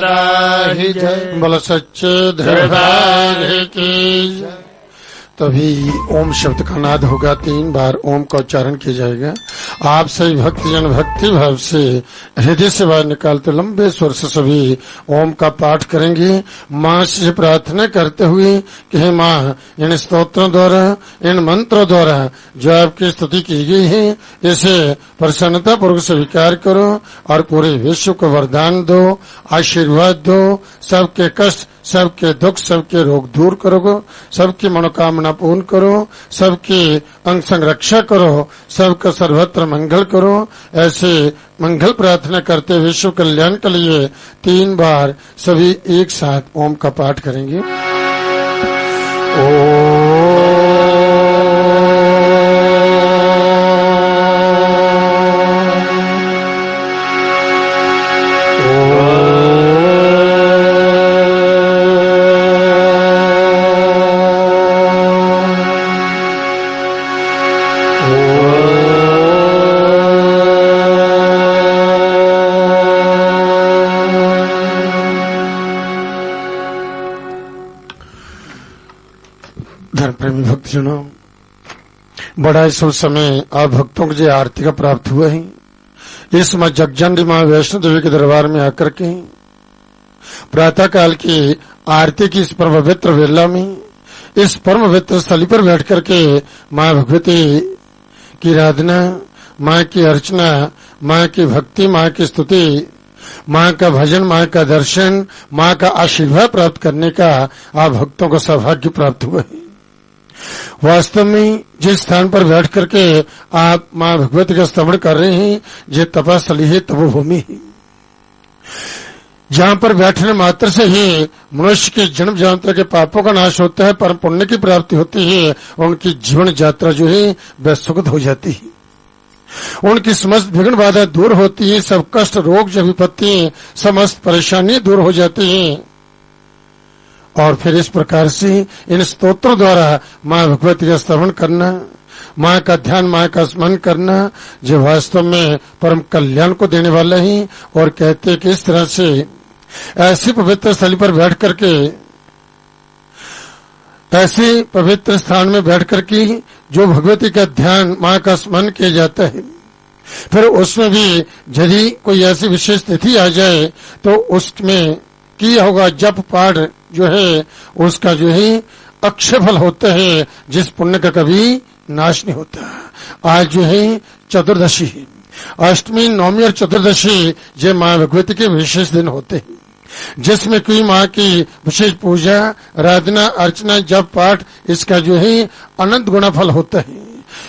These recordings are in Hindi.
राही जय। बोलो सच्चे दरबार की जय। तभी ओम शब्द का नाद होगा, 3 बार ओम का उच्चारण किया जाएगा। आप सभी भक्तजन भक्ति भाव से हृदय से बाहर निकालते लंबे स्वर से सभी ओम का पाठ करेंगे, माँ से प्रार्थना करते हुए कि हे माँ, इन स्तोत्रों द्वारा, इन मंत्रों द्वारा जो आपकी स्तुति की गई है, इसे प्रसन्नता पूर्वक स्वीकार करो और पूरे विश्व को वरदान दो, आशीर्वाद दो, सबके कष्ट, सबके दुख, सबके रोग दूर करो, सबकी मनोकामना पूर्ण करो, सबकी अंग संरक्षा करो, सबका सर्वत्र मंगल करो। ऐसे मंगल प्रार्थना करते विश्व कल्याण के लिए 3 बार सभी एक साथ ओम का पाठ करेंगे। प्रेमी भक्तजनों, बड़ा इस समय आप भक्तों को जो आरती का प्राप्त हुआ है, इस मां जगजननी मां वैष्णो देवी के दरबार में आकर के प्रातः काल की आरती की इस परम पवित्र वेला में, इस परम पवित्र स्थली पर बैठ करके मां भगवती की आराधना, मां की अर्चना, मां की भक्ति, मां की स्तुति, मां का भजन, मां का दर्शन, मां का आशीर्वाद प्राप्त करने का आप भक्तों को सौभाग्य प्राप्त हुआ है। वास्तव में जिस स्थान पर बैठ करके आप मां भगवती का स्तमन कर रहे हैं, ये तपस्थली है, तपोभूमि है, जहां पर बैठने मात्र से ही मनुष्य के जन्म जन्मांतर के पापों का नाश होता है, परम पुण्य की प्राप्ति होती है, उनकी जीवन यात्रा जो है वह सुखद हो जाती है, उनकी समस्त विघ्न बाधा दूर होती है, सब कष्ट, रोग, जब विपत्ति, समस्त परेशानी दूर हो जाती है। और फिर इस प्रकार से इन स्तोत्रों द्वारा मां भगवती का स्तमन करना, मां का ध्यान, मां का स्मरण करना, जो वास्तव में परम कल्याण को देने वाला है। और कहते हैं कि इस तरह से ऐसी पवित्र स्थली पर बैठ करके, ऐसे पवित्र स्थान में बैठ करके जो भगवती का ध्यान, मां का स्मरण किया जाता है, फिर उसमें भी यदि कोई ऐसी विशेष तिथि आ जाए तो उसमें किया होगा जप पाठ जो है उसका जो है अक्षय फल होता है, जिस पुण्य का कभी नाश नहीं होता। आज जो है चतुर्दशी है, अष्टमी, नवमी और चतुर्दशी ये मां भगवती के विशेष दिन होते हैं, जिसमें कोई मां की विशेष पूजा, आराधना, अर्चना, जप पाठ, इसका जो है अनंत गुना फल होता है।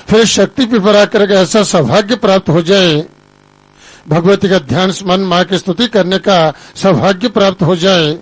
फिर शक्ति पर आकर ऐसा सौभाग्य प्राप्त हो जाए, भगवती का ध्यान, स्मरण, मां की स्तुति करने का सौभाग्य प्राप्त हो जाए,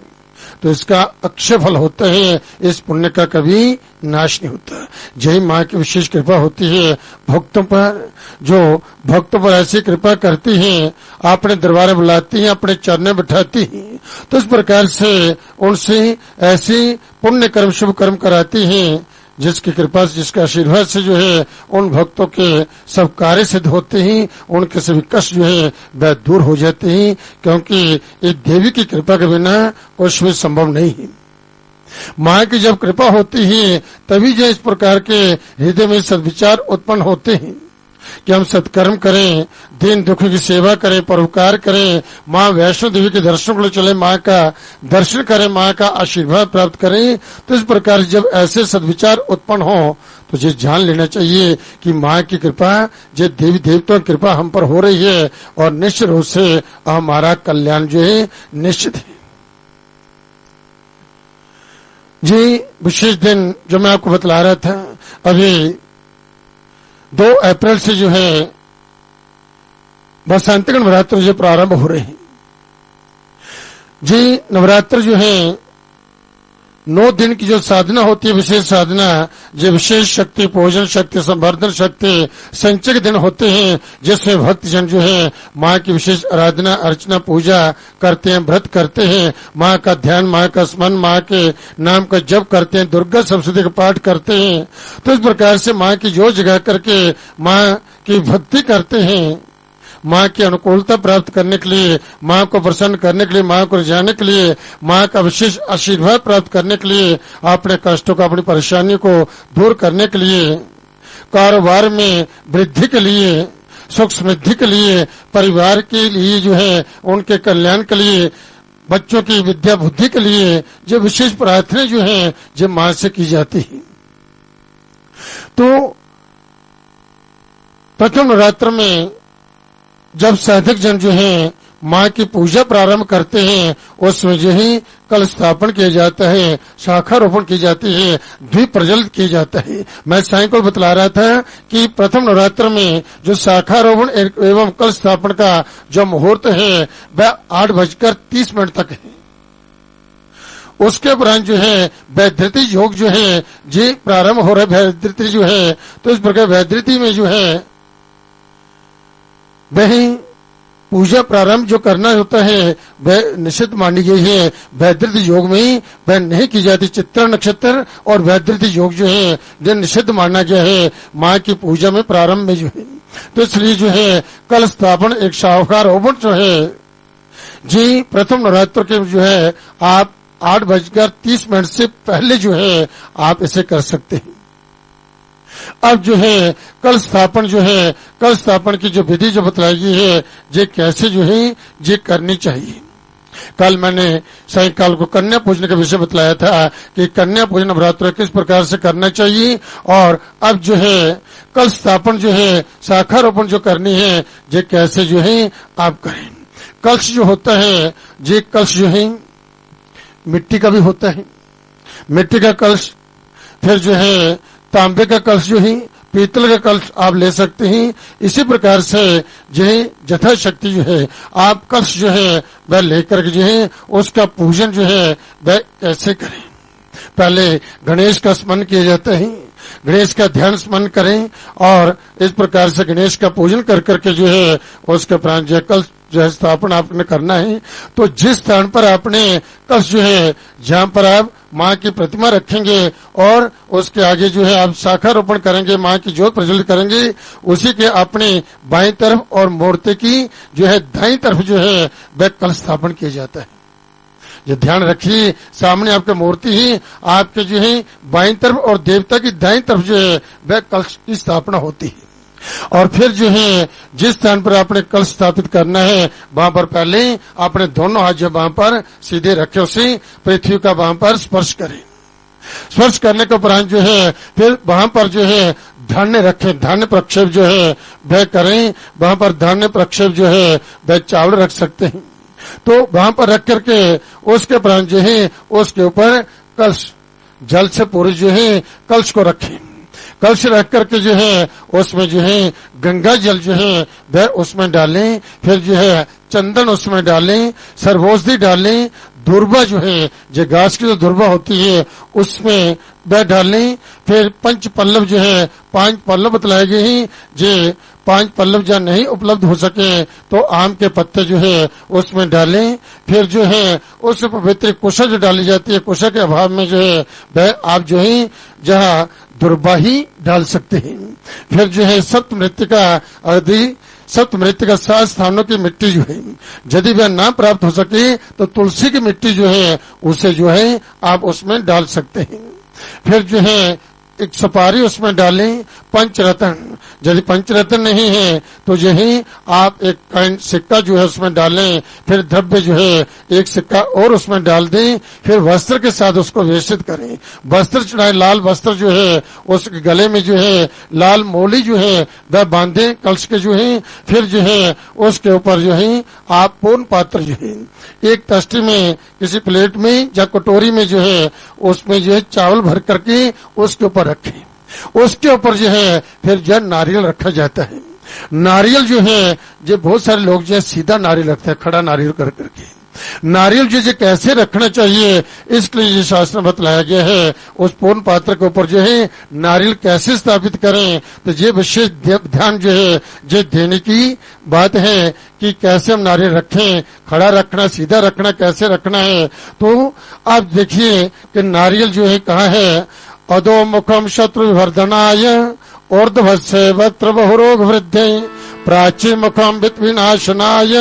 तो इसका अक्षय फल होता है, इस पुण्य का कभी नाश नहीं होता। जय मां की विशेष कृपा होती है भक्तों पर, जो भक्तों पर ऐसी कृपा करती है, अपने दरबार बुलाती है, अपने चरणों बिठाती है, तो इस प्रकार से उनसे ऐसी पुण्य कर्म, शुभ कर्म कराती है, जिसकी कृपा से, जिसके आशीर्वाद से जो है उन भक्तों के सब कार्य सिद्ध होते हैं, उनके सभी कष्ट जो है वह दूर हो जाते हैं, क्योंकि एक देवी की कृपा के बिना कुछ भी संभव नहीं है। मां की जब कृपा होती है तभी जो इस प्रकार के हृदय में सद्विचार उत्पन्न होते हैं कि हम सत्कर्म करें, दीन दुखी की सेवा करें, परोपकार करें, मां वैष्णो देवी के दर्शन के लिए चले, मां का दर्शन करें, मां का आशीर्वाद प्राप्त करें। तो इस प्रकार जब ऐसे सद्विचार उत्पन्न हो तो ये जान लेना चाहिए कि मां की कृपा, ये देवी देवताओं की कृपा हम पर हो रही है, और निश्चित रूप से हमारा कल्याण जो है निश्चित है। जी विशेष दिन जो मैं आपको बतला रहा था, अभी 2 अप्रैल से जो है बसंतक नवरात्र जो प्रारंभ हो रहे हैं। जी नवरात्र जो है 9 दिन की जो साधना होती है, विशेष साधना, जो विशेष शक्ति, भोजन शक्ति, संवर्धन शक्ति, संचय के दिन होते हैं, जिसमें भक्तजन जो है मां की विशेष आराधना, अर्चना, पूजा करते हैं, व्रत करते हैं, मां का ध्यान, मां का स्मरण, मां के नाम का जप करते हैं, दुर्गा सप्तशती का पाठ करते हैं। तो इस प्रकार से मां की जोर जगा करके मां की भक्ति करते हैं, माँ की अनुकूलता प्राप्त करने के लिए, माँ को प्रसन्न करने के लिए, माँ को रिझाने के लिए, माँ का विशेष आशीर्वाद प्राप्त करने के लिए, अपने कष्टों को, अपनी परेशानियों को दूर करने के लिए, कारोबार में वृद्धि के लिए, सुख समृद्धि के लिए, परिवार के लिए जो है उनके कल्याण के लिए, बच्चों की विद्या बुद्धि के लिए जो विशेष प्रार्थनाएं जो है जो मां से की जाती है। तो प्रथम नवरात्र में जब साधक जन जो है मां की पूजा प्रारंभ करते हैं, उसमें जो ही कल स्थापन किया जाता है, शाखारोपण की जाती है, द्वीप प्रज्वलित किया जाता है। मैं सायंकाल बतला रहा था कि प्रथम नवरात्र में जो शाखारोपण एवं कल स्थापन का जो मुहूर्त है वह 8:30 तक है। उसके उपरांत जो है वैधृति योग जो है जी प्रारंभ हो रहा है। वैधृति जो है तो इस प्रकार वैधृति में जो है वही पूजा प्रारंभ जो करना होता है वह निषिद्ध मानी गई है। वैधृति योग में ही वह नहीं की जाती। चित्रा नक्षत्र और वैधृति योग जो है जो निषिद्ध माना गया है माँ की पूजा में प्रारंभ में जो है। तो इसलिए जो है कल स्थापन एक शाखारोपण जो है जी प्रथम नवरात्र के जो है आप 8:30 से पहले जो है आप इसे कर सकते हैं। अब जो है कल स्थापन जो है कल स्थापन की जो विधि जो बतलाई गई है ये कैसे जो है ये करनी चाहिए। कल मैंने सायंकाल को कन्या पूजन का विषय बतलाया था कि कन्या पूजन नवरात्र किस प्रकार से करना चाहिए, और अब जो है कल स्थापन जो है शाखारोपण जो करनी है ये कैसे जो है आप करें। कलश जो होता है ये कलश जो है मिट्टी का भी होता है, मिट्टी का कलश, फिर जो है तांबे का कलश जो है, पीतल का कलश आप ले सकते हैं। इसी प्रकार से जो है यथाशक्ति जो है आप कलश जो है वह लेकर के जो है उसका पूजन जो है वह कैसे करें। पहले गणेश का स्मरण किया जाता है, गणेश का ध्यान स्मरण करें और इस प्रकार से गणेश का पूजन कर करके जो है उसके प्राण जो कलश जो है स्थापन आपने करना है। तो जिस स्थान पर आपने कलश जो है जहां पर आप माँ की प्रतिमा रखेंगे और उसके आगे जो है आप शाखारोपण करेंगे, माँ की ज्योत प्रज्वलित करेंगे, उसी के अपने बाएं तरफ और मूर्ति की जो है दाईं तरफ जो है वह कलश स्थापन किया जाता है। ये ध्यान रखिए सामने आपकी मूर्ति ही आपके जो है बाईं तरफ और देवता की दाईं तरफ जो है वह कलश की स्थापना होती है। और फिर जो है जिस स्थान पर आपने कलश स्थापित करना है वहां पर पहले आपने दोनों हाथ जो वहां पर सीधे रखे उसे पृथ्वी का वहां पर स्पर्श करें। स्पर्श करने के उपरांत जो है फिर वहां पर जो है धान्य रखें, धान्य प्रक्षेप जो है वह करें। वहां पर धान्य प्रक्षेप जो है वह चावल रख सकते हैं। तो वहां पर रख करके उसके उपरांत जो है उसके ऊपर कलश जल से पूरे जो है कलश को रखें। कलश रख करके जो है उसमें जो है गंगा जल जो है वह उसमें डालें, फिर जो है चंदन उसमें डालें, सर्वौषधि डालें, दुर्वा जो है जो घास की जो दुर्वा होती है उसमें वह डालें। फिर पंच पल्लव जो है 5 पल्लव बतलाए गए हैं, जे 5 पल्लव जहाँ नहीं उपलब्ध हो सके तो आम के पत्ते जो है उसमें डालें। फिर जो है उस पवित्र कुशा जो डाली जाती है, कुशा के अभाव में जो है वह आप जो है जहाँ दुर्वा ही डाल सकते हैं। फिर जो है सप्त मृत्तिका आदि सप्त मृत्तिका 7 स्थानों की मिट्टी जो है यदि वह ना प्राप्त हो सके तो तुलसी की मिट्टी जो है उसे जो है आप उसमें डाल सकते हैं। फिर जो है एक सुपारी उसमें डालें। पंचरत्न, यदि पंचरत्न नहीं है तो यही आप एक कॉइन सिक्का जो है उसमें डालें। फिर द्रव्य जो है एक सिक्का और उसमें डाल दें। फिर वस्त्र के साथ उसको वेष्टित करें, वस्त्र चढ़ाए, लाल वस्त्र जो है उसके गले में जो है लाल मोली जो है वह बांधे कलश के जो है। फिर जो है उसके ऊपर जो है आप पूर्ण पात्र जो है एक तष्टी में किसी प्लेट में या कटोरी में जो है उसमें जो है चावल भर करके उसके ऊपर रखें। उसके ऊपर जो है फिर जो नारियल रखा जाता है। नारियल जो है जो बहुत सारे लोग जो है सीधा नारियल रखते हैं, खड़ा नारियल कर करके। नारियल जो कैसे रखना चाहिए इसके लिए ये शास्त्र में बतलाया गया है। उस पूर्ण पात्र के ऊपर जो है नारियल कैसे स्थापित करें तो ये विशेष ध्यान जो है जो देने की बात है कि कैसे हम नारियल रखें, खड़ा रखना, सीधा रखना, कैसे रखना है। तो आप देखिए कि नारियल जो है कहाँ है, अधोमुखम शत्रु विवर्धनाय ऊर्ध्वस्य वक्त्र बहुरोग वृद्धि प्राची मुखम वित्त विनाशनाय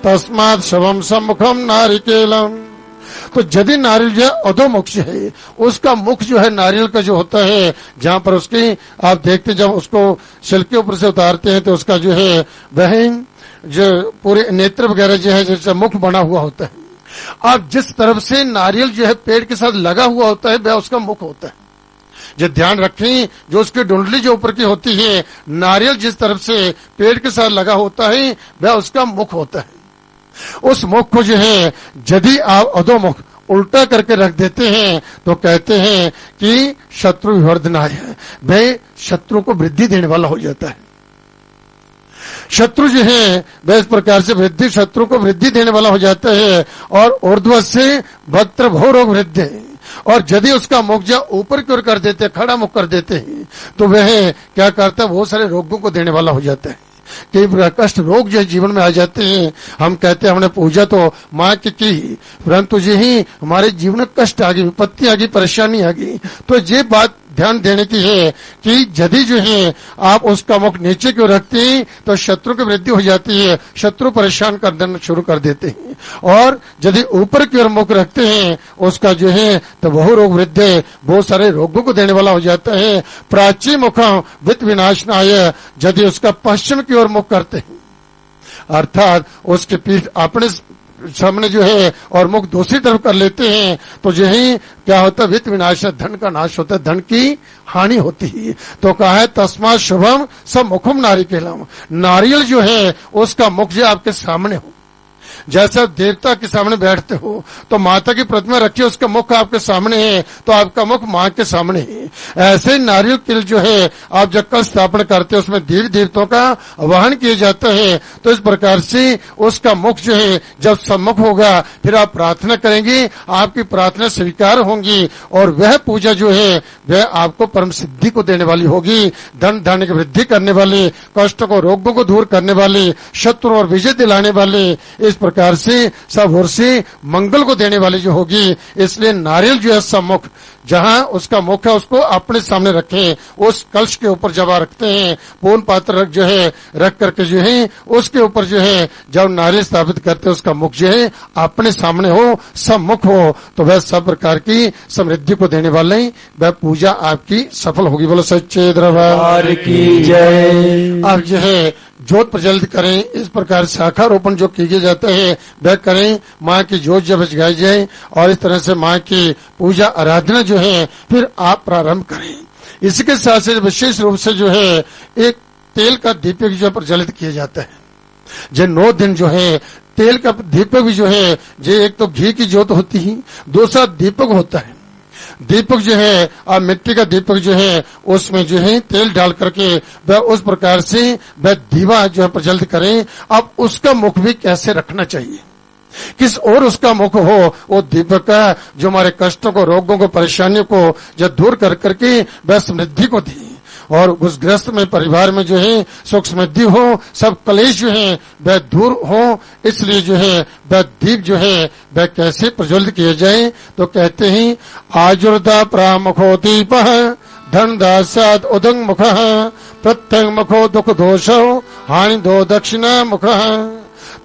तस्मात् शवम सम्मुखम नारिकेलम। तो यदि नारियल जो है अधोमुख है, उसका मुख जो है नारियल का जो होता है, जहां पर उसकी आप देखते जब उसको शिल के ऊपर से उतारते हैं तो उसका जो है वह जो पूरे नेत्र वगैरह जो है जैसे मुख बना हुआ होता है। अब जिस तरफ से नारियल जो है पेड़ के साथ लगा हुआ होता है वह उसका मुख होता है। जो ध्यान रखें, जो उसकी डुंडली जो ऊपर की होती है, नारियल जिस तरफ से पेड़ के साथ लगा होता है वह उसका मुख होता है। उस मुख को जो है यदि आप अधोमुख उल्टा करके रख देते हैं तो कहते हैं कि शत्रु विवर्धनाय है, वह शत्रु को वृद्धि देने वाला हो जाता है। शत्रु जो है वह इस प्रकार से वृद्धि, शत्रु को वृद्धि देने वाला हो जाता है। और ऊर्ध्व से वक्त्र भो रोग वृद्धि, और यदि उसका मुख जो ऊपर की ओर कर देते, खड़ा मुख कर देते हैं, तो वह क्या करता है, बहुत सारे रोगों को देने वाला हो जाता है। कई कष्ट रोग जो जीवन में आ जाते हैं। हम कहते हैं हमने पूजा तो माँ की, परंतु यही हमारे जीवन में कष्ट आ गई, विपत्ति आ गई, परेशानी आ गई। तो ये बात ध्यान देने की है कि यदि जो है आप उसका मुख नीचे क्यों रखते हैं तो शत्रु की वृद्धि हो जाती है, शत्रु परेशान कर देना शुरू कर देते हैं। और यदि ऊपर की ओर मुख रखते हैं उसका जो है तो बहु रोग वृद्धि, बहुत सारे रोगों को देने वाला हो जाता है। प्राची मुखम वित्त विनाशनाय, यदि उसका पश्चिम की ओर मुख करते हैं, अर्थात उसके पीठ अपने सामने जो है और मुख दूसरी तरफ कर लेते हैं, तो यही क्या होता है, वित्त विनाश, धन का नाश होता है, धन की हानि होती है। तो कहा है तस्मात् शुभम सब मुखम नारिकेलम, नारियल जो है उसका मुख जो आपके सामने हो। जैसे देवता के सामने बैठते हो तो माता की प्रतिमा रखी है, उसका मुख आपके सामने है तो आपका मुख माँ के सामने है। ऐसे नारियल तिल जो है आप जब कल स्थापना करते हो उसमें देवी देवताओं का आवाहन किया जाता है। तो इस प्रकार से उसका मुख जो है जब सम्मुख होगा फिर आप प्रार्थना करेंगे, आपकी प्रार्थना स्वीकार होंगी और वह पूजा जो है वह आपको परम सिद्धि को देने वाली होगी, धन धान्य की वृद्धि करने वाली, कष्टों को रोगों को दूर करने वाली, शत्रु और विजय दिलाने वाली, इस प्रकार से सब ओर से मंगल को देने वाली जो होगी। इसलिए नारियल जो है सम्मुख, जहां उसका मुख है उसको अपने सामने रखें। उस कलश के ऊपर जब रखते हैं, पूर्ण पात्र जो है रख करके जो है उसके ऊपर जो है जब नारियल स्थापित करते हैं उसका मुख जो है अपने सामने हो, सम्मुख हो, तो वह सब प्रकार की समृद्धि को देने वाले वह पूजा आपकी सफल होगी। बोलो सच्चे दरबार की जय। अब जो है ज्योत प्रज्वलित करें, इस प्रकार शाखा रोपण जो किया जाता है वह करें, माँ की ज्योत जब जगाई जाए और इस तरह से माँ की पूजा आराधना जो है फिर आप प्रारंभ करें। इसके साथ साथ विशेष रूप से जो है एक तेल का दीपक जो प्रज्वलित किया जाता है। जो 9 दिन जो है तेल का दीपक भी जो है, जो एक तो घी की ज्योत होती है, दूसरा दीपक होता है। दीपक जो है और मिट्टी का दीपक जो है उसमें जो है तेल डाल करके वह उस प्रकार से वह दीवा जो है प्रज्वलित करें। अब उसका मुख भी कैसे रखना चाहिए, किस और उसका मुख हो, वो दीपक का जो हमारे कष्टों को, रोगों को, परेशानियों को जब दूर कर करके वह समृद्धि को दी और उस गृहस्थ में परिवार में जो है सुख समृद्धि हो, सब क्लेश जो है वह दूर हो। इसलिए जो है वह दीप जो है वह कैसे प्रज्वलित किया जाए, तो कहते हैं आजुर्दा प्रामुखो दीप धन दासाद उदंग मुख प्रत्यंग मुखो दुख दोषो हानि दो दक्षिणा मुख।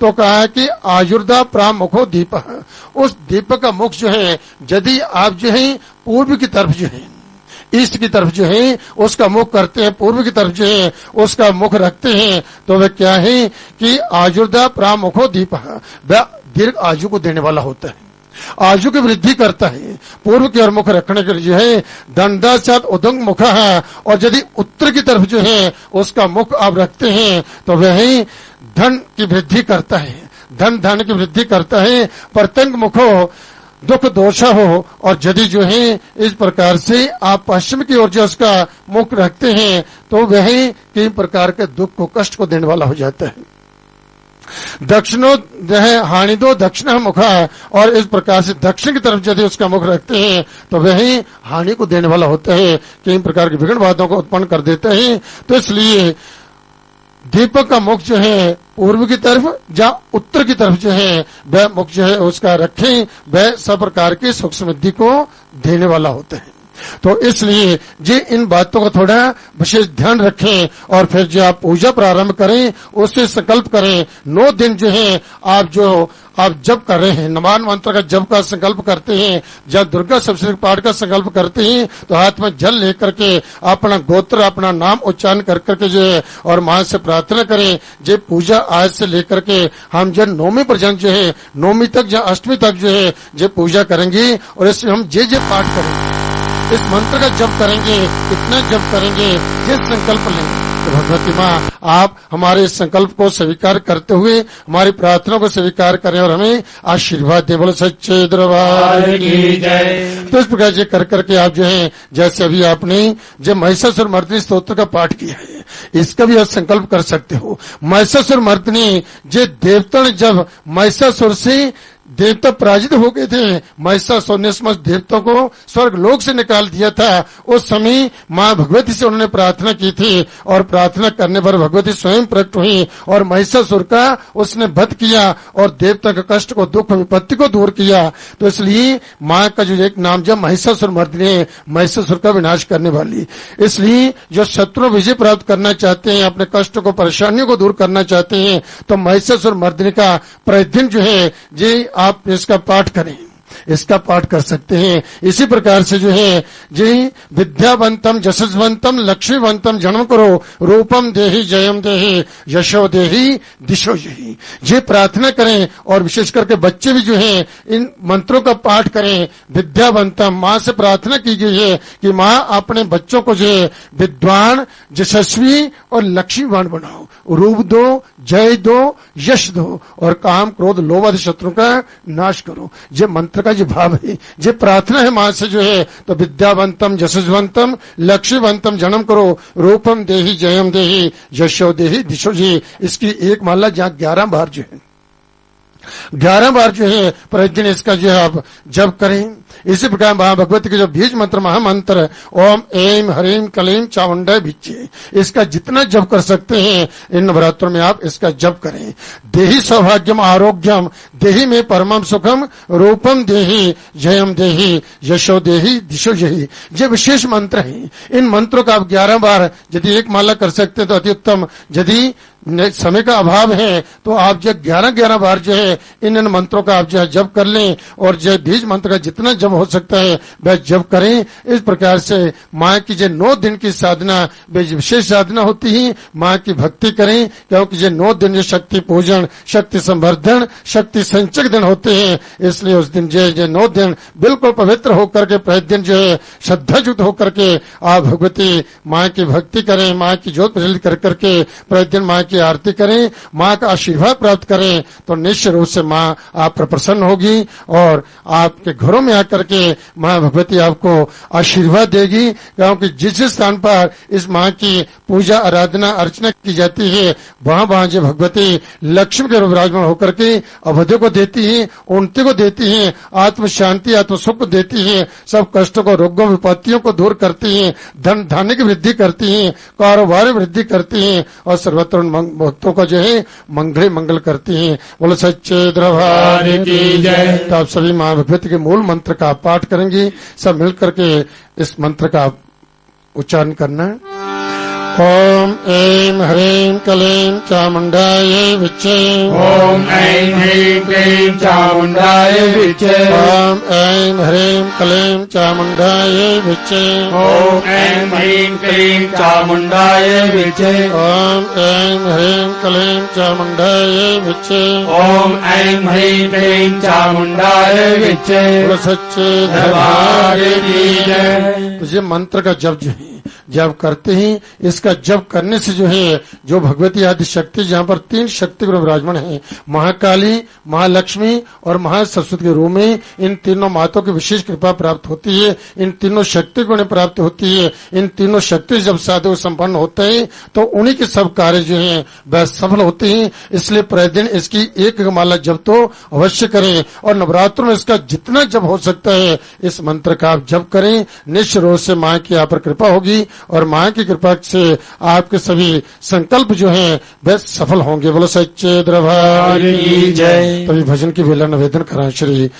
तो कहा है कि आयुर्दा प्रामुखो दीप, उस दीप का मुख जो है यदि आप जो है पूर्व की तरफ जो है, ईस्ट की तरफ जो है उसका मुख करते हैं, पूर्व की तरफ जो है उसका मुख रखते हैं, तो वह क्या है कि आयुर्दा प्रामुखो दीप, वह दीर्घ आयु को देने वाला होता है, आयु की वृद्धि करता है। पूर्व की ओर मुख रखने के लिए जो है दंडासाद उदंग मुख है, और यदि उत्तर की तरफ जो है उसका मुख आप रखते हैं तो वह धन की वृद्धि करता है, धन धान्य की वृद्धि करता है। प्रत्यंग मुखो दुख दोष हो, और यदि जो है इस प्रकार से आप पश्चिम की ओर जो उसका मुख रखते हैं तो वह कई प्रकार के दुख को, कष्ट को देने वाला हो जाता है। दक्षिणो जो है हानि दो दक्षिण मुख है, और इस प्रकार से दक्षिण की तरफ यदि उसका मुख रखते हैं तो वह हानि को देने वाला होता है, कई प्रकार के विघ्न बातों को उत्पन्न कर देते हैं। तो इसलिए दीपक का मुख जो है पूर्व की तरफ या उत्तर की तरफ जो है वह मुख जो है उसका रखें, वह सब प्रकार की सुख समृद्धि को देने वाला होता है। तो इसलिए जे इन बातों का थोड़ा विशेष ध्यान रखें और फिर जो आप पूजा प्रारंभ करें उससे संकल्प करें। 9 दिन जो है आप जप कर रहे हैं, नमान मंत्र का जप का संकल्प करते हैं, जब दुर्गा सप्तशती पाठ का संकल्प करते हैं तो हाथ में जल लेकर के अपना गोत्र अपना नाम उच्चारण कर करके जो है और मां से प्रार्थना करें। जे पूजा आज से लेकर के हम जब 9वीं पर्यंत जो है 9वीं तक या 8वीं तक जो है जे पूजा करेंगे और इसमें हम जे पाठ करेंगे, इस मंत्र का जप करेंगे, इतना जप करेंगे, ये संकल्प लेंगे तो भगवती माँ आप हमारे इस संकल्प को स्वीकार करते हुए हमारी प्रार्थना को स्वीकार करें और हमें आशीर्वाद दे। बोलो सच्चे दरबार की जय। तो इस प्रकार से कर करके आप जो है जैसे अभी आपने जब महिषासुर मर्दिनी स्तोत्र का पाठ किया है इसका भी आप संकल्प कर सकते हो। महिषासुर मर्दिनी जे देवता ने जब महिषासुर से देवता पराजित हो गए थे, महिषासुर ने समस्त देवताओं को स्वर्ग लोक से निकाल दिया था, उस समय मां भगवती से उन्होंने प्रार्थना की थी और प्रार्थना करने पर भगवती स्वयं प्रकट हुई और महिषासुर का उसने वध किया और देवता के कष्ट को दुख विपत्ति को दूर किया। तो इसलिए मां का जो एक नाम जब महिषासुर मर्दिनी है, महिषासुर का विनाश करने वाली। इसलिए जो शत्रु विजय प्राप्त करना चाहते हैं, अपने कष्ट को परेशानियों को दूर करना चाहते हैं तो महिषासुर मर्दिनी का प्रतिदिन जो है जी आप इसका पाठ करें, इसका पाठ कर सकते हैं। इसी प्रकार से जो है जी विद्यावंतम जशस्वंतम लक्ष्मीवंतम जन्म करो रूपम देहि जयम देहि यशो देहि दिशो देहि, ये प्रार्थना करें और विशेष करके बच्चे भी जो है इन मंत्रों का पाठ करें। विद्यावंतम माँ से प्रार्थना की गई है कि माँ अपने बच्चों को जो है विद्वान यशस्वी और लक्ष्मीवान बनाओ, रूप दो, जय दो, यश दो और काम क्रोध लोभ आदि शत्रु का नाश करो। ये मंत्र का जो भाव है, ये प्रार्थना है मां से जो है। तो विद्यावंतम जशस्वंतम लक्ष्मीवंतम जन्म करो रूपम देहि जयम देहि यशो देहि दिशो जी, इसकी एक माला जहाँ 11 बार जो है 11 बार जो है प्रतिदिन इसका जो है आप जप करें। इसी प्रकार भगवती के जो बीज मंत्र महामंत्र ओम ऐं ह्रीं क्लीं चामुंडाय विच्चे, इसका जितना जप कर सकते हैं इन नवरात्रों में आप इसका जप करें। देहि सौभाग्यम आरोग्यम देहि में परमम सुखम रूपम देहि जयम देहि यशो देहि दिशो देहि, ये विशेष मंत्र हैं। इन मंत्रों का आप 11 बार यदि एक माला कर सकते हैं तो अति उत्तम, यदि समय का अभाव है तो आप जो 11 बार जो है इन मंत्रों का आप जो है जप कर लें और जो बीज मंत्र का जितना जप हो सकता है वह जप करें। इस प्रकार से माँ की जो 9 दिन की साधना विशेष साधना होती है, माँ की भक्ति करें क्योंकि जो 9 दिन जो शक्ति पूजन, शक्ति संवर्धन, शक्ति संचय दिन होते हैं, इसलिए उस दिन जो 9 दिन बिल्कुल पवित्र होकर के प्रतिदिन जो है श्रद्धायुक्त होकर के आप भगवती माँ की भक्ति करें, माँ की ज्योत प्रज्वलित कर करके प्रतिदिन माँ की आरती करें, माँ का आशीर्वाद प्राप्त करें तो निश्चित रूप से माँ आप पर प्रसन्न होगी और आपके घरों में आकर के माँ भगवती आपको आशीर्वाद देगी। क्योंकि जिस स्थान पर इस माँ की पूजा आराधना अर्चना की जाती है वहां जो भगवती लक्ष्मी के विराजमान होकर के अवधि को देती है, उन्नति को देती है, आत्म शांति आत्म सुख देती है, सब कष्टों को रोगों विपत्तियों को दूर करती है, धन धान्य की वृद्धि करती है, कारोबार वृद्धि करती है और सर्वत्र भक्तों का जो है मंगल करती हैं। बोलो सच्चे दरबार की जय। तो आप सभी माँ भगवती के मूल मंत्र का पाठ करेंगे, सब मिलकर के इस मंत्र का उच्चारण करना है। ओम ऐं ह्रीं क्लीं चामुंडाय विच्चे ओम ऐं ह्रीं क्लीं चामुंडाय विच्चे ओम ऐं ह्रीं क्लीं चामुंडाय विच्चे ओम ऐं ह्रीं क्लीं चामुंडाय विच्चे ओम ऐं ह्रीं क्लीं चामुंडाय विच्चे ओम ऐं ह्रीं क्लीं चामुंडाय विच्चे। बोलो सच्चे दरबार की जय। तो ये मंत्र का जप जो है जब करते हैं, इसका जप करने से जो है जो भगवती आदि शक्ति जहाँ पर 3 शक्ति गुण विराजमान है, महाकाली, महालक्ष्मी और महासरस्वती के रूप में इन तीनों माताओं की विशेष कृपा प्राप्त होती है, इन तीनों शक्ति गुण प्राप्त होती है। इन तीनों शक्ति जब साधु संपन्न होते हैं तो उन्हीं के सब कार्य जो है वह सफल होते हैं। इसलिए प्रतिदिन इसकी एक माला जप तो अवश्य करें और नवरात्रों में इसका जितना जप हो सकता है इस मंत्र का आप जप करें। निश्चित रूप से माँ की यहाँ पर कृपा होगी और माँ की कृपा से आपके सभी संकल्प जो हैं वह सफल होंगे। बोलो सच्चे दरबार की जय। तभी भजन की बेला निवेदन करा श्री